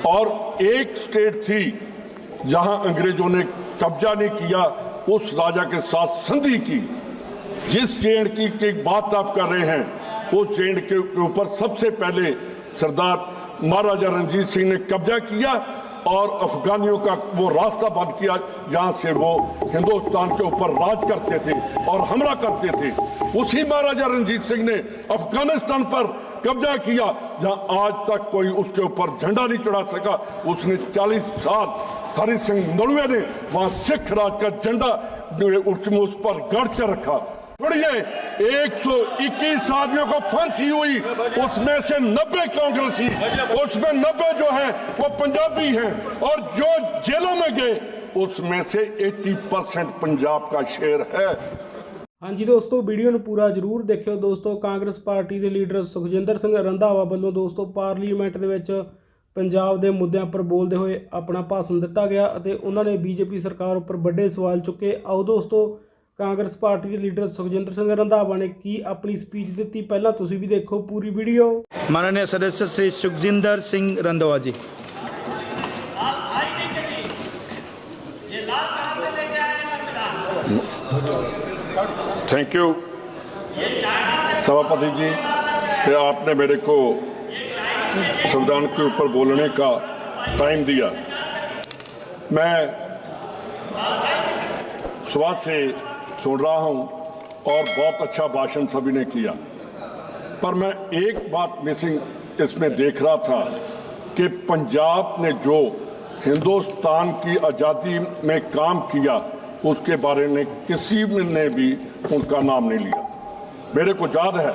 और एक स्टेट थी जहां अंग्रेजों ने कब्जा नहीं किया, उस राजा के साथ संधि की। जिस चेंड की बात आप कर रहे हैं, उस चेंड के ऊपर सबसे पहले सरदार महाराजा रणजीत सिंह ने कब्जा किया और अफगानियों का वो रास्ता बंद किया जहां से वो हिंदुस्तान के ऊपर राज करते थे और हमला करते थे। उसी महाराजा रणजीत सिंह ने अफगानिस्तान पर कब्जा किया जहां आज तक कोई उसके ऊपर झंडा नहीं चढ़ा सका। उसने 40 साल हरि सिंह नलवे ने वहां सिख राज का झंडा उस पर गाड़ कर रखा। पढ़िए, 121 आदमियों को फांसी हुई, उसमें से 90 कांग्रेसी, उसमें 90 जो हैं वो पंजाबी हैं, और जो जेलों में गए उसमें से 80% पंजाब का शेर है। हाँ जी दोस्तों, वीडियो ਨੂੰ पूरा जरूर देखियो। दोस्तों, कांग्रेस पार्टी के लीडर सुखजिंदर सिंह रंधावा ਵੱਲੋਂ दोस्तों पार्लीमेंट ਦੇ ਵਿੱਚ पंजाब के मुद्दों पर बोलते हुए अपना भाषण दिता गया ਅਤੇ ਉਹਨਾਂ ने बीजेपी सरकार ਉੱਪਰ ਵੱਡੇ सवाल चुके। आओ दोस्तों, कांग्रेस पार्टी के लीडर सुखजिंदर सिंह रंधावा ने की अपनी स्पीच दी, पहला तुसी भी देखो पूरी वीडियो। माननीय सदस्य श्री सुखजिंदर सिंह रंधावा जी। थैंक यू सभापति जी कि आपने मेरे को संविधान के ऊपर बोलने का टाइम दिया। मैं सुबह से सुन रहा हूं और बहुत अच्छा भाषण सभी ने किया, पर मैं एक बात मिसिंग इसमें देख रहा था कि पंजाब ने जो हिंदुस्तान की आज़ादी में काम किया उसके बारे में किसी ने भी उनका नाम नहीं लिया। मेरे को याद है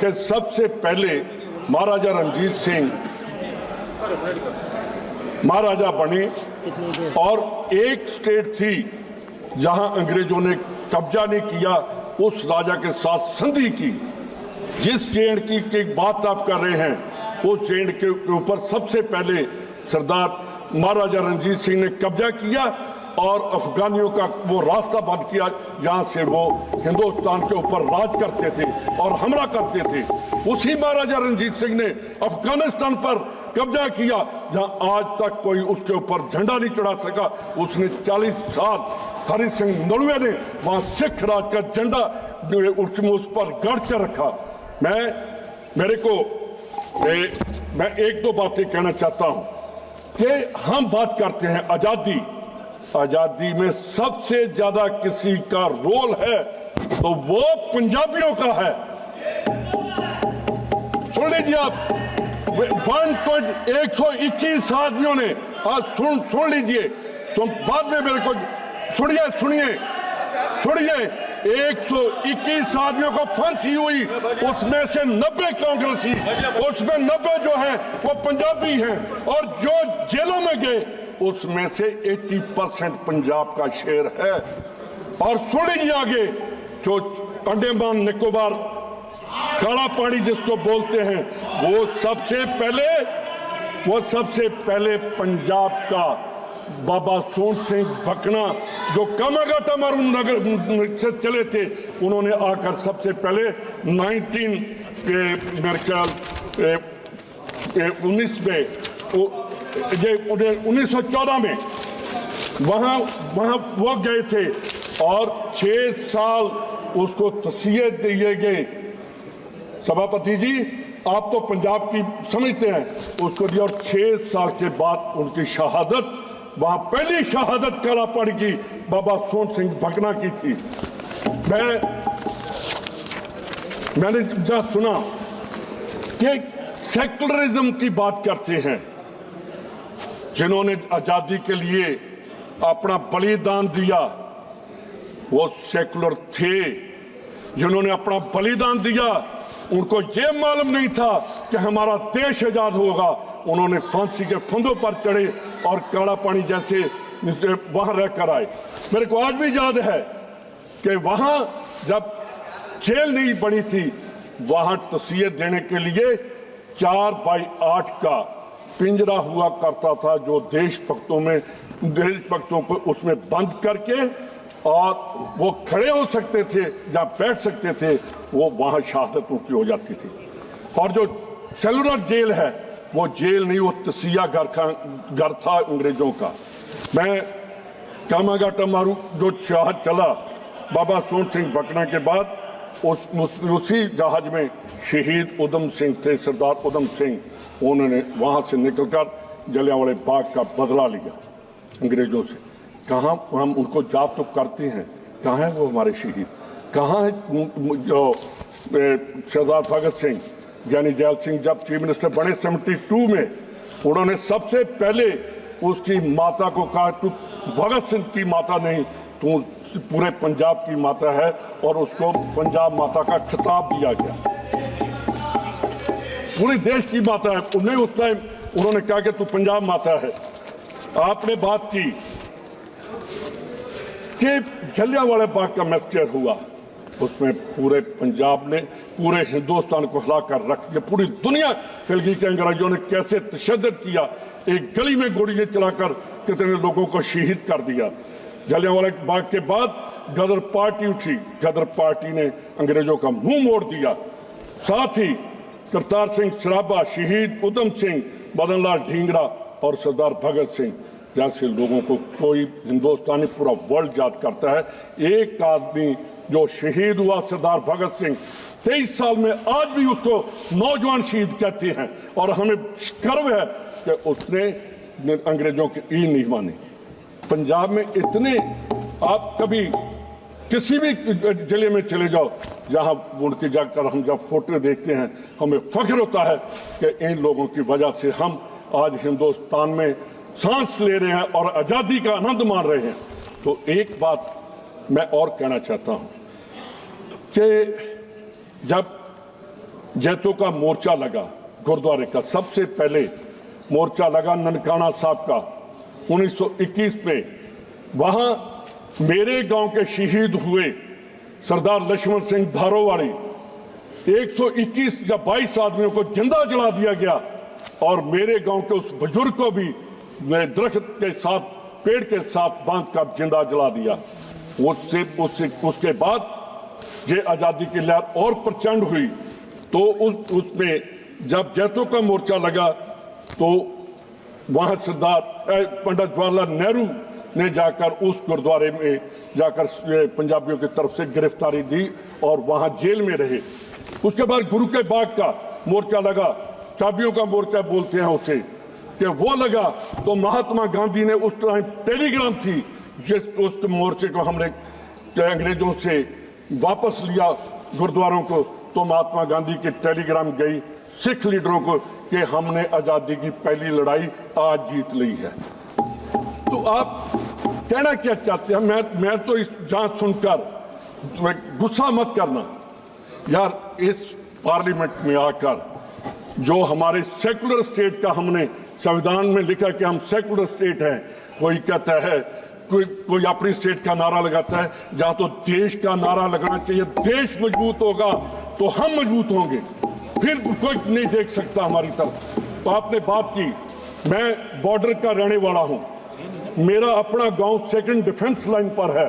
कि सबसे पहले महाराजा रणजीत सिंह महाराजा बने और एक स्टेट थी जहां अंग्रेजों ने कब्जा नहीं किया, उस राजा के साथ संधि की। जिस चेंड की बात आप कर रहे हैं, उस चेंड के ऊपर सबसे पहले सरदार महाराजा रणजीत सिंह ने कब्जा किया और अफगानियों का वो रास्ता बंद किया जहां से वो हिंदुस्तान के ऊपर राज करते थे और हमला करते थे। उसी महाराजा रणजीत सिंह ने अफगानिस्तान पर कब्जा किया जहां आज तक कोई उसके ऊपर झंडा नहीं चढ़ा सका। उसने 40 साल हरि सिंह नलवे ने वहां सिख राज का झंडा उस पर गाड़ कर रखा। मैं एक दो बातें कहना चाहता हूं कि हम बात करते हैं आजादी में सबसे ज्यादा किसी का रोल है तो वो पंजाबियों का है। सुन लीजिए आप, 121 आदमियों ने आज सुन लीजिए, बाद में मेरे को सुनिए 121 आदमियों को फांसी हुई, उसमें से 90 कांग्रेसी, उसमें 90 जो हैं वो पंजाबी हैं, और जो जेलों में गए उसमें से 80% पंजाब का शेर है। और सुन लीजिए आगे, जो अंडमान निकोबार काला पानी जिसको बोलते हैं, वो सबसे पहले पंजाब का बाबा सोन सिंह भकना जो कामाघाटा मारून नगर से चले थे, उन्होंने आकर सबसे पहले 1914 में वहाँ वो गए थे और 6 साल उसको तसीहत दिए गए। सभापति जी, आप तो पंजाब की समझते हैं, उसको दिया और 6 साल के बाद उनकी शहादत, वहां पहली शहादत काला पानी की बाबा सोन सिंह भकना की थी। मैंने जब सुना कि सेकुलरिज्म की बात करते हैं, जिन्होंने आजादी के लिए अपना बलिदान दिया वो सेकुलर थे। जिन्होंने अपना बलिदान दिया उनको ये मालूम नहीं था कि हमारा देश आजाद होगा। उन्होंने फांसी के फंदों पर चढ़े और काला पानी जैसे वहां रहकर आए। मेरे को आज भी याद है कि वहां जब जेल नहीं बनी थी, वहां तसीहत देने के लिए 4x8 का पिंजरा हुआ करता था, जो देशभक्तों को उसमें बंद करके और वो खड़े हो सकते थे या बैठ सकते थे, वो वहां शहादत उनकी हो जाती थी। और जो सेलुलर जेल है वो जेल नहीं, वो तसिया घर था अंग्रेजों का। मैं कामागाटा मारू जो जहाज चला बाबा सोहन सिंह बकना के बाद, उसी जहाज में शहीद उधम सिंह थे, सरदार उधम सिंह। उन्होंने वहाँ से निकलकर जलियांवाले बाग का बदला लिया अंग्रेजों से। कहाँ हम उनको याद तो करते हैं, कहाँ है वो हमारे शहीद? कहाँ है जो सरदार भगत सिंह यानी जैल सिंह जब चीफ मिनिस्टर बने 72 में, उन्होंने सबसे पहले उसकी माता को कहा तू भगत सिंह की माता नहीं, तू पूरे पंजाब की माता है, और उसको पंजाब माता का खिताब दिया गया। पूरे देश की माता है। उन्हें उस टाइम उन्होंने कहा कि तू पंजाब माता है। आपने बात की कि जलियांवाला बाग का मैसेकर हुआ, उसमें पूरे पंजाब ने पूरे हिंदुस्तान को हिला कर रख दिया। पूरी दुनिया हिल गई कि अंग्रेजों ने कैसे तशद्दुद किया, एक गली में गोलियां चलाकर कितने लोगों को शहीद कर दिया। जलियांवाला बाग के बाद गदर पार्टी उठी, गदर पार्टी ने अंग्रेजों का मुंह मोड़ दिया। साथ ही करतार सिंह सराभा, शहीद उधम सिंह, मदन लाल ढींगरा और सरदार भगत सिंह जैसे लोगों को कोई हिंदुस्तानी पूरा वर्ल्ड याद करता है। एक आदमी जो शहीद हुआ सरदार भगत सिंह, 23 साल में, आज भी उसको नौजवान शहीद कहते हैं, और हमें गर्व है कि उसने अंग्रेजों की ई नहीं मानी। पंजाब में इतने, आप कभी किसी भी जिले में चले जाओ, जहां उनके जाकर हम जब फोटो देखते हैं, हमें फख्र होता है कि इन लोगों की वजह से हम आज हिंदुस्तान में सांस ले रहे हैं और आज़ादी का आनंद मान रहे हैं। तो एक बात मैं और कहना चाहता हूं कि जब जैतों का मोर्चा लगा गुरुद्वारे का, सबसे पहले मोर्चा लगा ननकाना साहब का 1921 पे, वहां मेरे गांव के शहीद हुए सरदार लक्ष्मण सिंह धारोवाड़ी, 121 या 22 आदमियों को जिंदा जला दिया गया, और मेरे गांव के उस बुजुर्ग को भी दरख्त के साथ, पेड़ के साथ बांध कर जिंदा जला दिया। उसके बाद ये आज़ादी की लहर और प्रचंड हुई। तो उसमें जब जैतों का मोर्चा लगा तो वहां सरदार पंडित जवाहरलाल नेहरू ने जाकर उस गुरुद्वारे में जाकर पंजाबियों की तरफ से गिरफ्तारी दी और वहां जेल में रहे। उसके बाद गुरु के बाग का मोर्चा लगा, चाबियों का मोर्चा बोलते हैं उसे, कि वो लगा तो महात्मा गांधी ने उस टाइम टेलीग्राम थी, उस मोर्चे को हमने अंग्रेजों से वापस लिया गुरुद्वारों को, तो महात्मा गांधी की टेलीग्राम गई सिख लीडरों को कि हमने आज़ादी की पहली लड़ाई आज जीत ली है। तो आप कहना क्या चाहते हैं? मैं तो इस जांच सुनकर गुस्सा मत करना यार, इस पार्लियामेंट में आकर जो हमारे सेकुलर स्टेट का हमने संविधान में लिखा कि हम सेकुलर स्टेट हैं, कोई कहता है, कोई अपनी स्टेट का नारा लगाता है, जहां तो देश का नारा लगाना चाहिए। देश मजबूत होगा तो हम मजबूत होंगे, फिर कोई नहीं देख सकता हमारी तरफ। तो आपने बात की, मैं बॉर्डर का रहने वाला हूं, मेरा अपना गांव सेकंड डिफेंस लाइन पर है,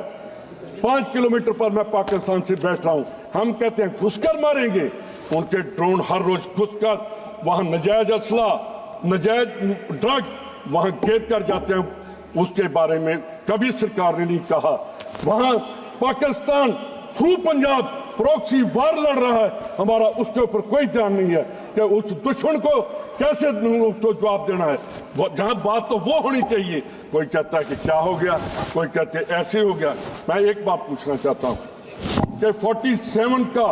5 किलोमीटर पर मैं पाकिस्तान से बैठ रहा हूं। हम कहते हैं घुसकर मारेंगे, उनके ड्रोन हर रोज घुसकर वहां नजायज असला, नजायज ड्रग वहां घेर कर जाते हैं। उसके बारे में कभी सरकार ने नहीं कहा। वहां पाकिस्तान थ्रू पंजाब प्रॉक्सी वार लड़ रहा है, हमारा उसके ऊपर कोई ध्यान नहीं है कि उस दुश्मन को कैसे उसको जवाब देना है। जहां बात तो वो होनी चाहिए। कोई कहता है कि क्या हो गया, कोई कहते हैं ऐसे हो गया। मैं एक बात पूछना चाहता हूं कि 47 का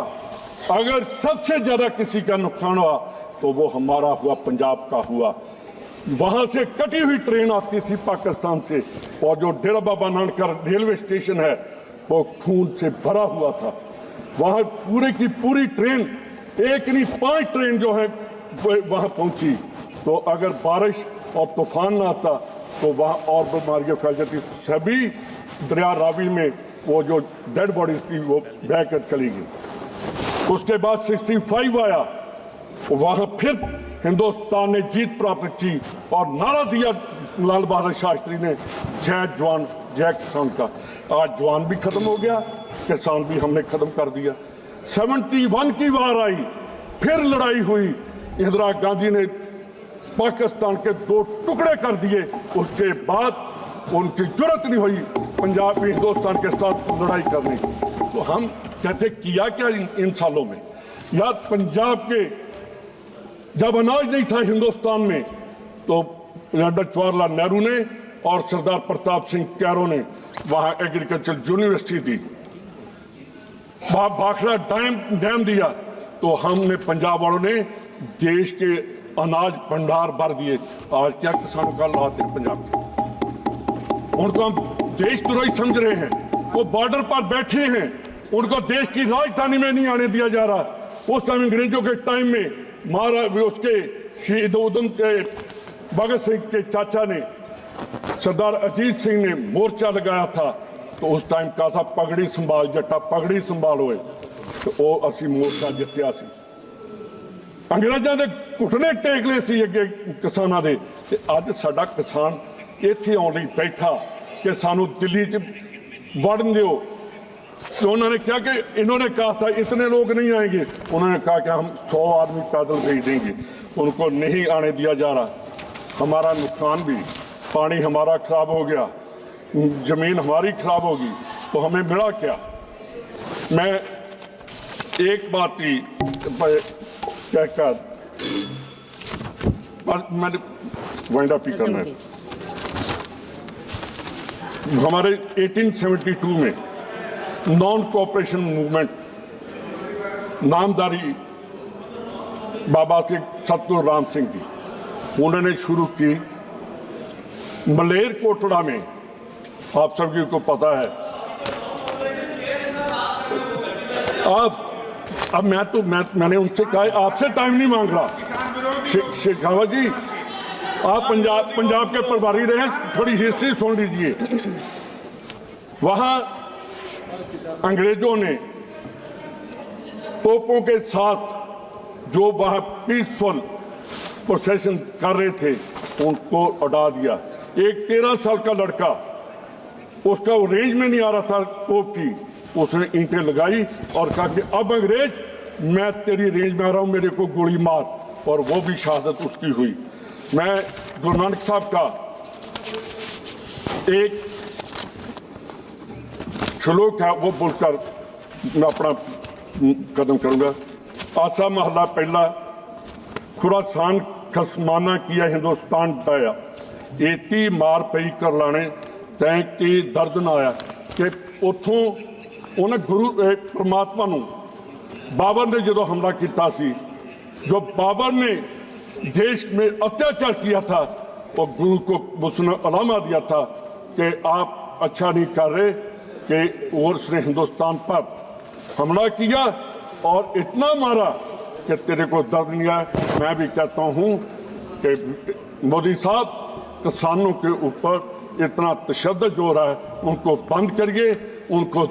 अगर सबसे ज्यादा किसी का नुकसान हुआ तो वो हमारा हुआ, पंजाब का हुआ। वहां से कटी हुई ट्रेन आती थी पाकिस्तान से, और जो डेरा बाबा नानक रेलवे स्टेशन है वो खून से भरा हुआ था। वहां पूरे की पूरी ट्रेन, एक नहीं 5 ट्रेन जो है वहां पहुंची। तो अगर बारिश और तूफान ना आता तो वहां और बीमारियां फैल जाती। सभी दरिया रावी में वो जो डेड बॉडीज थी वो बहकर चली गई। उसके बाद 65 आया, वहां फिर हिंदुस्तान ने जीत प्राप्त की और नारा दिया लाल बहादुर शास्त्री ने, जय जवान जय किसान का। आज जवान भी खत्म हो गया, किसान भी हमने खत्म कर दिया। 71 की वार आई, फिर लड़ाई हुई। इंदिरा गांधी ने पाकिस्तान के 2 टुकड़े कर दिए, उसके बाद उनकी जरूरत नहीं हुई पंजाब में हिंदुस्तान के साथ लड़ाई करने की। तो हम कहते किया क्या इन सालों में? या पंजाब के जब अनाज नहीं था हिंदुस्तान में तो पंडित जवाहरलाल नेहरू ने और सरदार प्रताप सिंह कैरो ने वहां एग्रीकल्चर यूनिवर्सिटी दी, वहां भाखड़ा डैम दिया, तो हमने पंजाब वालों ने देश के अनाज भंडार भर दिए। आज क्या किसानों का हालात है पंजाब के? उनको हम देशद्रोही समझ रहे हैं। वो बॉर्डर पर बैठे हैं, उनको देश की राजधानी में नहीं आने दिया जा रहा। उस टाइम अंग्रेजों के टाइम में उसके शहीद उधम के भगत सिंह के चाचा ने, सरदार अजीत सिंह ने मोर्चा लगाया था, तो उस टाइम कहा था पगड़ी संभाल जट्टा, पगड़ी संभाल होए, तो वो असी मोर्चा जितया सी। अंग्रेजों ने घुटने टेक ले सी अगे किसानों के, ते अज साडा किसान इत्थे आउण लई बैठा कि सानू दिल्ली च वड़न दिओ। तो उन्होंने क्या कि इन्होंने कहा था इतने लोग नहीं आएंगे, उन्होंने कहा कि हम 100 आदमी पैदल भेज देंगे, उनको नहीं आने दिया जा रहा। हमारा नुकसान भी, पानी हमारा खराब हो गया, जमीन हमारी खराब होगी, तो हमें मिला क्या? मैं एक बात ही कहकर मैंने वाइंड अप ही करना है। हमारे 1872 में नॉन कोऑपरेशन मूवमेंट नामदारी बाबा से सतगुरु राम सिंह जी उन्होंने शुरू की मलेरकोटड़ा में। आप सभी को पता है। अब मैंने उनसे कहा आपसे टाइम नहीं मांग रहा। शेखावत जी आप पंजाब के प्रभारी रहे, थोड़ी हिस्ट्री सुन लीजिए। वहां अंग्रेजों ने तोपों के साथ जो वहां पीसफुल प्रोसेशन कर रहे थे उनको उड़ा दिया। एक 13 साल का लड़का, उसका रेंज में नहीं आ रहा था तोप की, उसने ईंटें लगाई और कहा कि अब अंग्रेज मैं तेरी रेंज में आ रहा हूं, मेरे को गोली मार, और वो भी शहादत उसकी हुई। मैं गुरु नानक साहब का एक श्लोक है वो बोलकर मैं अपना कदम करूंगा। आसा महला पहला, खुरासान खसमाना किया हिंदुस्तान डाया, एती मार पई कर लाने तैं की दर्द ना आया। कि उथों उन्हें गुरु परमात्मा नूं बाबर ने जो हमला किया सी, जो बाबर ने देश में अत्याचार किया था, वो गुरु को उसने अलामा दिया था कि आप अच्छा नहीं कर रहे, कि उसने हिंदुस्तान पर हमला किया और इतना मारा कि तेरे को दर्द नहीं आया। मैं भी कहता हूं कि मोदी साहब किसानों के ऊपर इतना तशद्दुद हो रहा है, उनको बंद करिए, उनको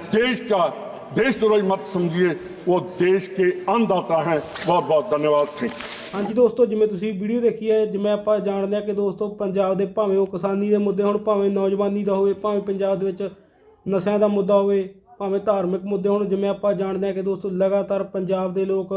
देशद्रोही मत समझिए, वो देश के अन्नदाता हैं। बहुत बहुत धन्यवाद। Thank you. हाँ जी दोस्तों, जिमें तुसीं वीडियो देखी है, जिमें ਆਪਾਂ ਜਾਣਦੇ ਹਾਂ कि दोस्तों पंजाब ਦੇ ਭਾਵੇਂ ਉਹ ਕਿਸਾਨੀ ਦੇ ਮੁੱਦੇ ਹੋਣ, ਭਾਵੇਂ ਨੌਜਵਾਨੀ ਦਾ ਹੋਵੇ, ਭਾਵੇਂ ਪੰਜਾਬ ਦੇ ਵਿੱਚ ਨਸ਼ਿਆਂ ਦਾ ਮੁੱਦਾ ਹੋਵੇ, ਭਾਵੇਂ ਧਾਰਮਿਕ ਮੁੱਦੇ ਹੋਣ, ਜਿਵੇਂ ਆਪਾਂ ਜਾਣਦੇ ਹਾਂ कि दोस्तों ਲਗਾਤਾਰ ਪੰਜਾਬ ਦੇ ਲੋਕ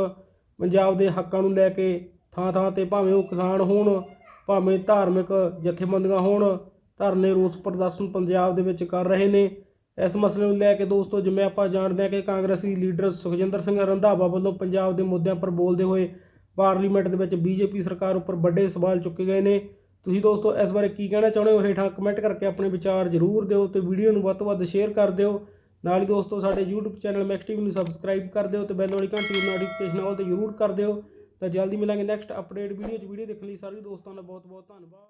ਪੰਜਾਬ ਦੇ ਹੱਕਾਂ ਨੂੰ ਲੈ ਕੇ ਥਾਂ ਥਾਂ ਤੇ ਭਾਵੇਂ ਉਹ ਕਿਸਾਨ ਹੋਣ, ਭਾਵੇਂ ਧਾਰਮਿਕ ਜਥੇਬੰਦੀਆਂ ਹੋਣ, ਧਰਨੇ ਰੋਸ ਪ੍ਰਦਰਸ਼ਨ ਪੰਜਾਬ ਦੇ ਵਿੱਚ ਕਰ ਰਹੇ ਨੇ। ਇਸ ਮਸਲੇ ਨੂੰ ਲੈ ਕੇ ਦੋਸਤੋ ਜਿਵੇਂ ਆਪਾਂ ਜਾਣਦੇ ਹਾਂ ਕਿ ਕਾਂਗਰਸੀ ਲੀਡਰ ਸੁਖਜਿੰਦਰ ਸਿੰਘ ਰੰਧਾਵਾ ਵੱਲੋਂ ਪੰਜਾਬ ਦੇ ਮੁੱਦਿਆਂ ਪਰ ਬੋਲਦੇ ਹੋਏ ਪਾਰਲੀਮੈਂਟ ਦੇ ਵਿੱਚ ਬੀਜੇਪੀ ਸਰਕਾਰ ਉੱਪਰ ਵੱਡੇ ਸਵਾਲ ਚੁੱਕੇ ਗਏ ਨੇ। ਤੁਸੀਂ ਦੋਸਤੋ ਇਸ ਬਾਰੇ ਕੀ ਕਹਿਣਾ ਚਾਹੁੰਦੇ ਹੋ, ਹੇਠਾਂ ਕਮੈਂਟ ਕਰਕੇ ਆਪਣੇ ਵਿਚਾਰ ਜ਼ਰੂਰ ਦਿਓ ਤੇ ਵੀਡੀਓ ਨੂੰ ਵੱਧ ਤੋਂ ਵੱਧ ਸ਼ੇਅਰ ਕਰ ਦਿਓ। ਨਾਲ ਹੀ ਦੋਸਤੋ ਸਾਡੇ YouTube ਚੈਨਲ ਮੈਕਸ ਟੀਵੀ ਨੂੰ ਸਬਸਕ੍ਰਾਈਬ ਕਰ ਦਿਓ ਤੇ ਬੈਲ ਵਾਲੀ ਘੰਟੀ ਨੂੰ ਨੋਟੀਫਿਕੇਸ਼ਨ ਆਲ ਤੇ ਜ਼ਰੂਰ ਕਰ ਦਿਓ। ਤਾਂ ਜਲਦੀ ਮਿਲਾਂਗੇ ਨੈਕਸਟ ਅਪਡੇਟ ਵੀਡੀਓ 'ਚ। ਵੀਡੀਓ ਦੇਖਣ ਲਈ ਸਾਰੇ ਦੋਸਤਾਂ ਦਾ ਬਹੁਤ ਬਹੁਤ ਧੰਨਵਾਦ।